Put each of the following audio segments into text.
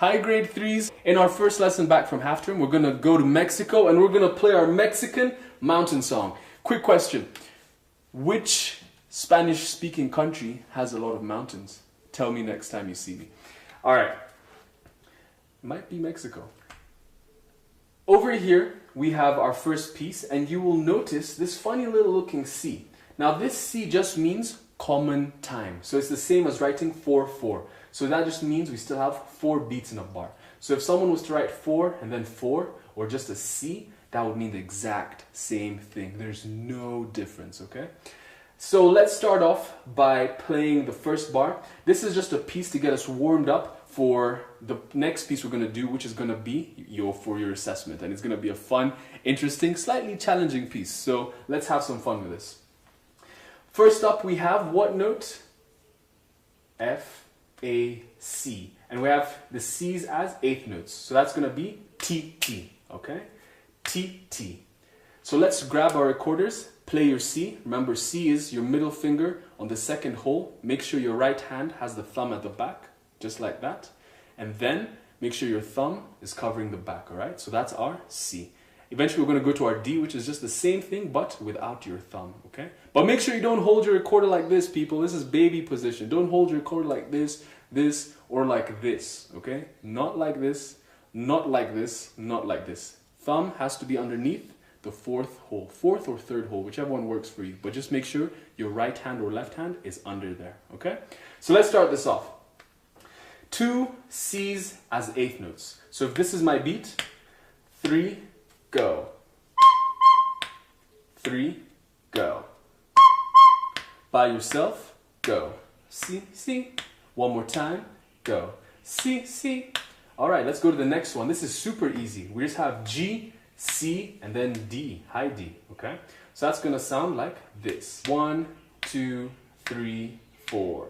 Hi grade 3s. In our first lesson back from half term, we're going to go to Mexico and we're going to play our Mexican mountain song. Quick question. Which Spanish speaking country has a lot of mountains? Tell me next time you see me. Alright. Might be Mexico. Over here we have our first piece and you will notice this funny little looking C. Now this C just means common time. So it's the same as writing 4/4. So that just means we still have 4 beats in a bar. So if someone was to write 4 and then 4 or just a C, that would mean the exact same thing. There's no difference, okay? So let's start off by playing the first bar. This is just a piece to get us warmed up for the next piece we're going to do, which is going to be for your assessment. And it's going to be a fun, interesting, slightly challenging piece. So let's have some fun with this. First up, we have what note? F, A, C. And we have the C's as eighth notes. So that's going to be T, T, okay? T, T. So let's grab our recorders, play your C. Remember, C is your middle finger on the second hole. Make sure your right hand has the thumb at the back, just like that. And then make sure your thumb is covering the back, all right? So that's our C. Eventually, we're going to go to our D, which is just the same thing, but without your thumb, okay? But make sure you don't hold your recorder like this, people. This is baby position. Don't hold your recorder like this, or like this, okay? Not like this, not like this, not like this. Thumb has to be underneath the fourth hole, fourth or third hole, whichever one works for you. But just make sure your right hand or left hand is under there, okay? So let's start this off. 2 C's as eighth notes. So if this is my beat, 3, go. 3, go. By yourself, go. C, C. One more time, go. C, C. All right, let's go to the next one. This is super easy. We just have G, C, and then D, high D, okay? So that's gonna sound like this. 1, 2, 3, 4.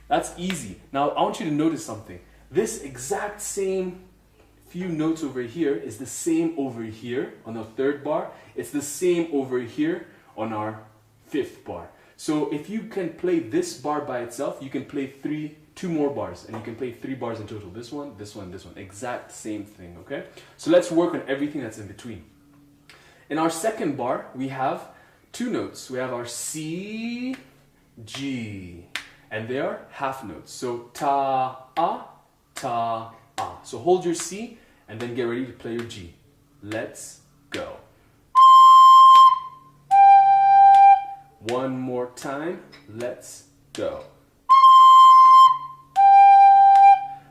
That's easy. Now, I want you to notice something. This exact same few notes over here is the same over here on the third bar. It's the same over here on our fifth bar. So if you can play this bar by itself, you can play 2 more bars, and you can play 3 bars in total. This one, this one, this one. Exact same thing, okay? So let's work on everything that's in between. In our second bar, we have 2 notes. We have our C, G, and they are half notes. So ta, a, ta, a. So hold your C, and then get ready to play your G. Let's go. One more time, let's go.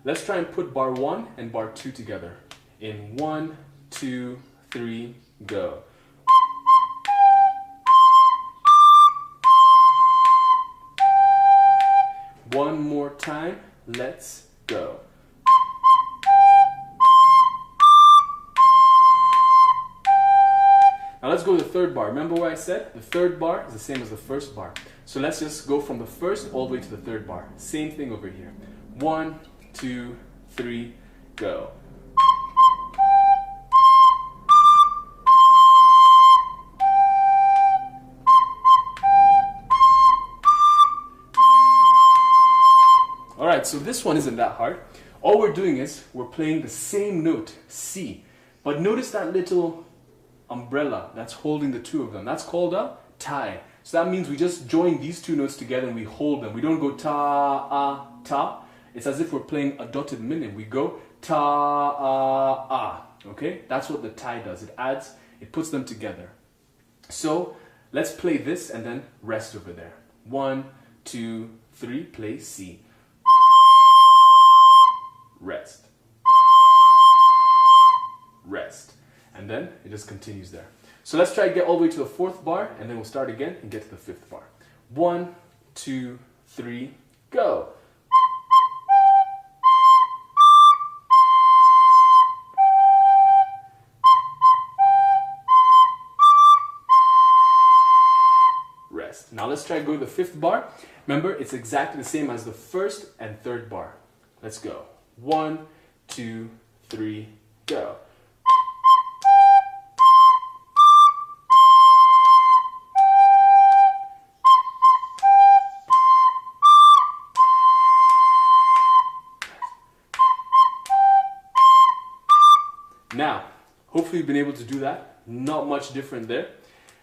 Let's try and put bar 1 and bar 2 together. In 1, 2, 3, go. One more time, let's go. Now let's go to the third bar. Remember what I said? The third bar is the same as the first bar. So let's just go from the first all the way to the third bar. Same thing over here. 1, 2, 3, go. Alright, so this one isn't that hard. All we're doing is we're playing the same note, C. But notice that little umbrella that's holding the 2 of them. That's called a tie. So that means we just join these 2 notes together and we hold them. We don't go ta, a, ta. It's as if we're playing a dotted minim. We go ta, a. Okay? That's what the tie does. It puts them together. So let's play this and then rest over there. 1, 2, 3, play C. Rest. Rest. And then it just continues there. So let's try to get all the way to the 4th bar, and then we'll start again and get to the 5th bar. 1, 2, 3, go. Rest. Now let's try to go to the 5th bar. Remember, it's exactly the same as the 1st and 3rd bar. Let's go. 1, 2, 3, go. Hopefully you've been able to do that. Not much different there.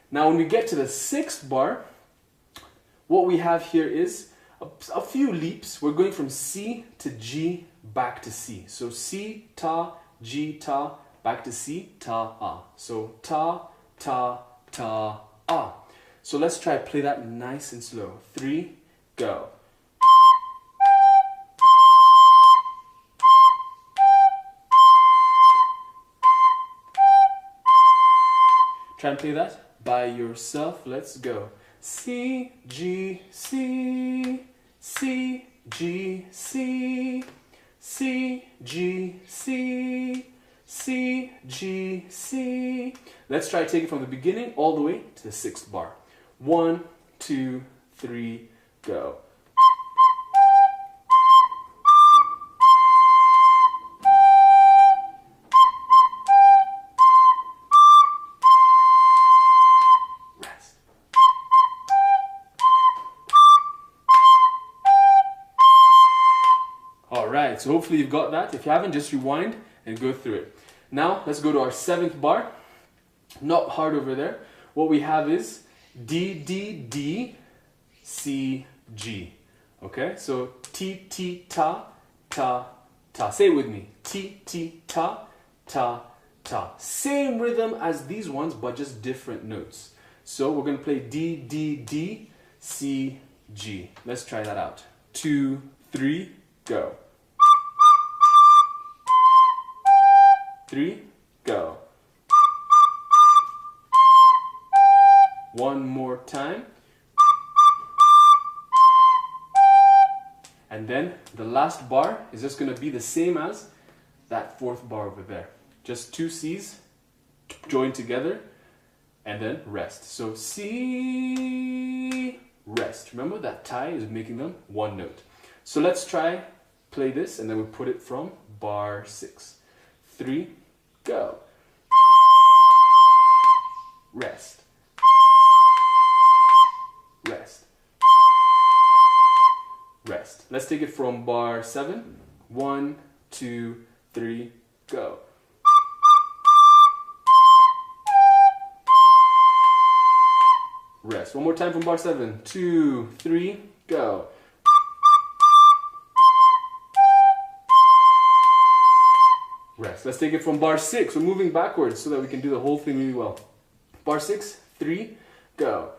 Now when we get to the 6th bar, what we have here is a few leaps. We're going from C to G back to C. So C, ta, G, ta, back to C, ta, ah. So ta, ta, ta, ah. So let's try play that nice and slow. 3, go. Try and play that by yourself. Let's go. C, G, C, C, G, C, C, G, C, C, G, C. Let's try take it from the beginning all the way to the 6th bar. 1, 2, 3, go. Alright, so hopefully you've got that. If you haven't, just rewind and go through it. Now, let's go to our 7th bar. Not hard over there. What we have is D, D, D, C, G. Okay, so T, T, ta, ta, ta. Say it with me. T, T, ta, ta, ta. Same rhythm as these ones, but just different notes. So we're going to play D, D, D, C, G. Let's try that out. 2, 3, go. 3, go. One more time. And then the last bar is just going to be the same as that 4th bar over there. Just 2 C's joined together and then rest. So C, rest. Remember that tie is making them one note. So let's try play this and then we put it from bar 6. 3, go. Rest. Rest. Rest. Let's take it from bar 7. 1, 2, 3, go. Rest. One more time from bar 7. 2, 3, go. Rest. Let's take it from bar 6. We're moving backwards so that we can do the whole thing really well. Bar 6, 3, go.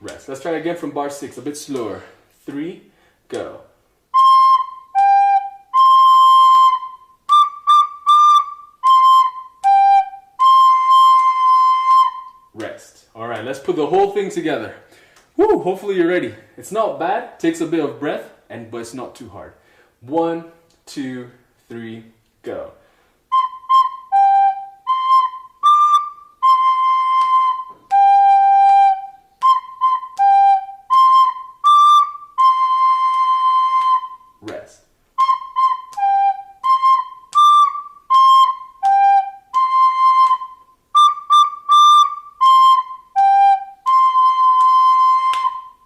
Rest. Let's try again from bar 6, a bit slower. 3, go. Rest. All right, let's put the whole thing together. Woo, hopefully you're ready. It's not bad, takes a bit of breath, but it's not too hard. 1, 2, 3, go. Rest.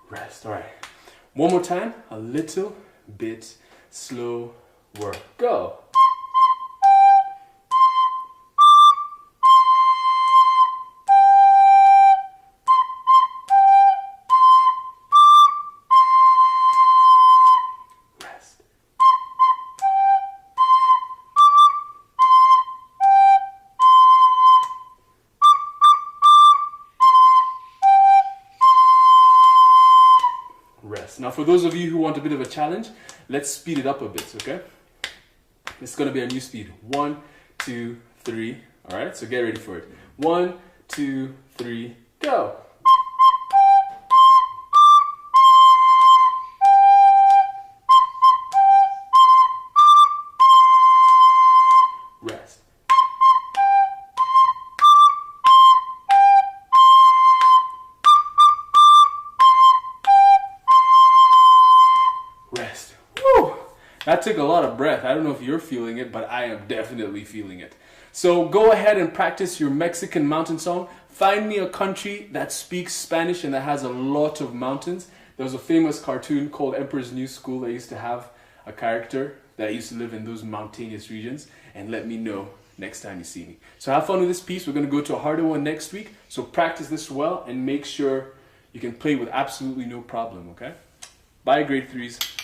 Rest. All right. One more time, a little bit slower. Go. Rest. Rest. Now for those of you who want a bit of a challenge, let's speed it up a bit, okay? It's gonna be a new speed. 1, 2, 3. All right, so get ready for it. 1, 2, 3, go. Rest. Rest. Woo! That took a lot of breath. I don't know if you're feeling it, but I am definitely feeling it. So go ahead and practice your Mexican mountain song. Find me a country that speaks Spanish and that has a lot of mountains. There was a famous cartoon called Emperor's New School that used to have a character that used to live in those mountainous regions. And let me know next time you see me. So have fun with this piece. We're going to go to a harder one next week. So practice this well and make sure you can play with absolutely no problem, okay? Bye, grade 3s.